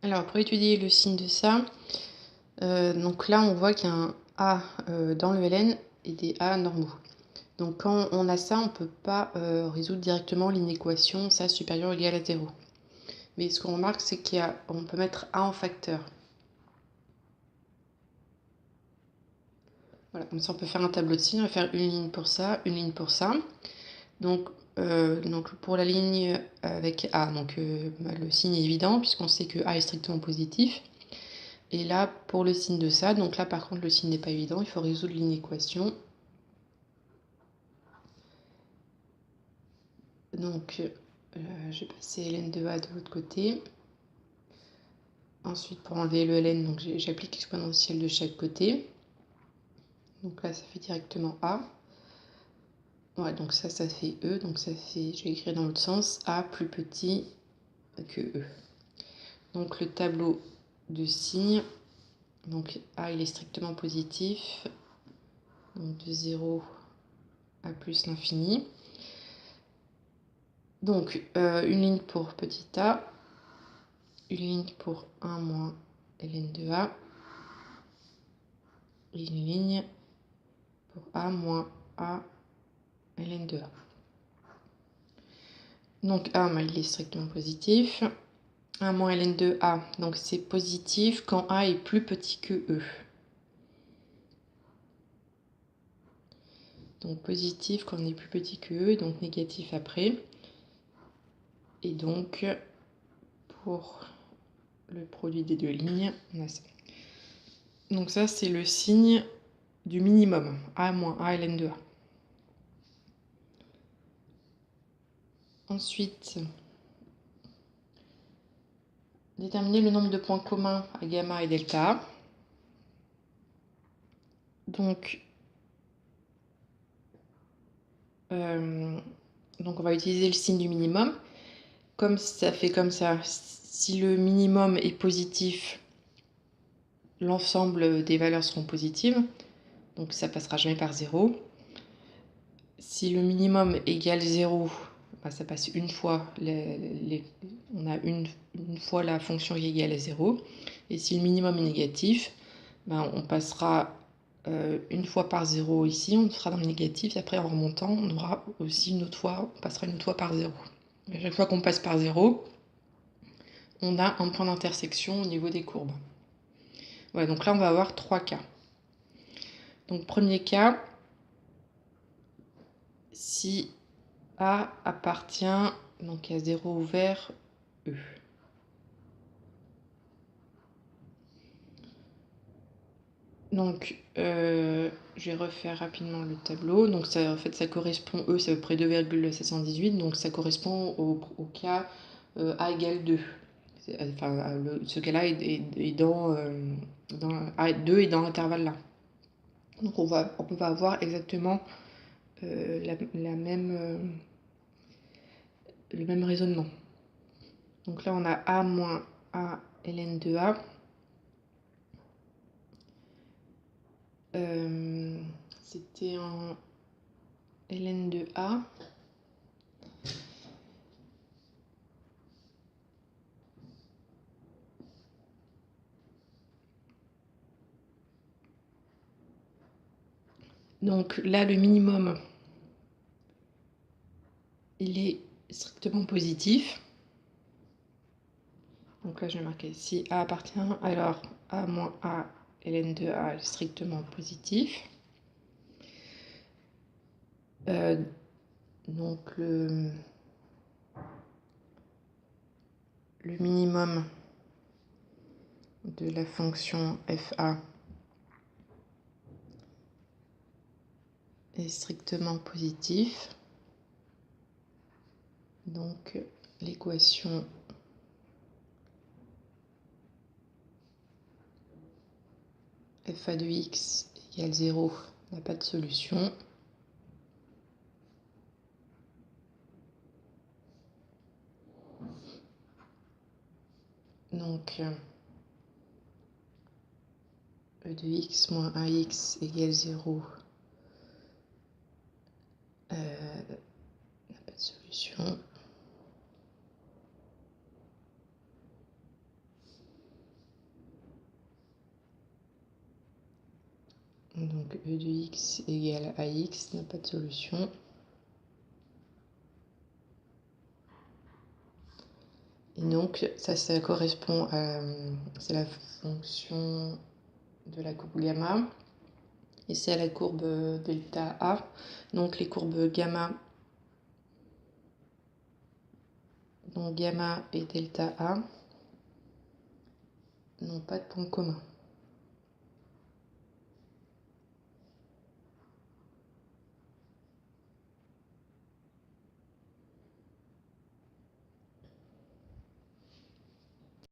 Alors, pour étudier le signe de ça, donc là, on voit qu'il y a un A dans le ln et des A normaux. Donc, quand on a ça, on ne peut pas résoudre directement l'inéquation ça supérieur ou égal à 0. Mais ce qu'on remarque, c'est qu'on peut mettre A en facteur. Voilà, comme ça, on peut faire un tableau de signes. On va faire une ligne pour ça, une ligne pour ça. Donc pour la ligne avec A, le signe est évident puisqu'on sait que A est strictement positif. Et là, pour le signe de ça, donc là par contre le signe n'est pas évident, il faut résoudre l'inéquation. Donc je vais passer ln de A de l'autre côté. Ensuite pour enlever le ln, donc j'applique l'exponentielle de chaque côté. Donc là ça fait directement A. Ouais, donc ça fait E, donc ça fait, je vais écrire dans l'autre sens, A plus petit que E. Donc le tableau de signes, donc A il est strictement positif, donc de 0 à plus l'infini. Donc une ligne pour petit a, une ligne pour 1 moins ln de a, et une ligne pour a moins a ln de a. Donc a, il est strictement positif. 1 moins ln de a, donc c'est positif quand a est plus petit que e. Donc positif quand on est plus petit que e, donc négatif après. Et donc pour le produit des deux lignes, on a ça. Donc ça c'est le signe du minimum, a moins a ln de a. Ensuite, déterminer le nombre de points communs à gamma et delta A. Donc on va utiliser le signe du minimum. Comme ça fait comme ça, si le minimum est positif, l'ensemble des valeurs seront positives. Donc ça passera jamais par 0. Si le minimum égale 0, ça passe une fois, on a une fois la fonction qui est égale à 0. Et si le minimum est négatif, on passera une fois par 0 ici, on sera dans le négatif. Et après, en remontant, on aura aussi une autre fois, on passera une autre fois par 0. À chaque fois qu'on passe par 0, on a un point d'intersection au niveau des courbes. Voilà, donc là, on va avoir 3 cas. Donc, premier cas, si A appartient donc à 0 vers E. Donc, je vais refaire rapidement le tableau. Donc, ça, en fait, ça correspond, E, c'est à peu près 2,718. Donc, ça correspond au cas A égale 2. Enfin, ce cas-là est dans A2 est dans l'intervalle là. Donc, on va avoir exactement le même raisonnement. Donc là, on a A moins A ln de A. C'était en ln de A. Donc là, le minimum, il est strictement positif. Donc là, je vais marquer si A appartient, alors A moins A ln de A est strictement positif. Donc le minimum de la fonction fa est strictement positif. Donc l'équation fa de x égale 0 n'a pas de solution. Donc e de x moins ax égale 0 n'a pas de solution. Donc e de x égale ax n'a pas de solution. Et donc ça correspond à c'est la fonction de la courbe gamma. Et c'est la courbe delta A. Donc les courbes gamma, donc gamma et delta A n'ont pas de point commun.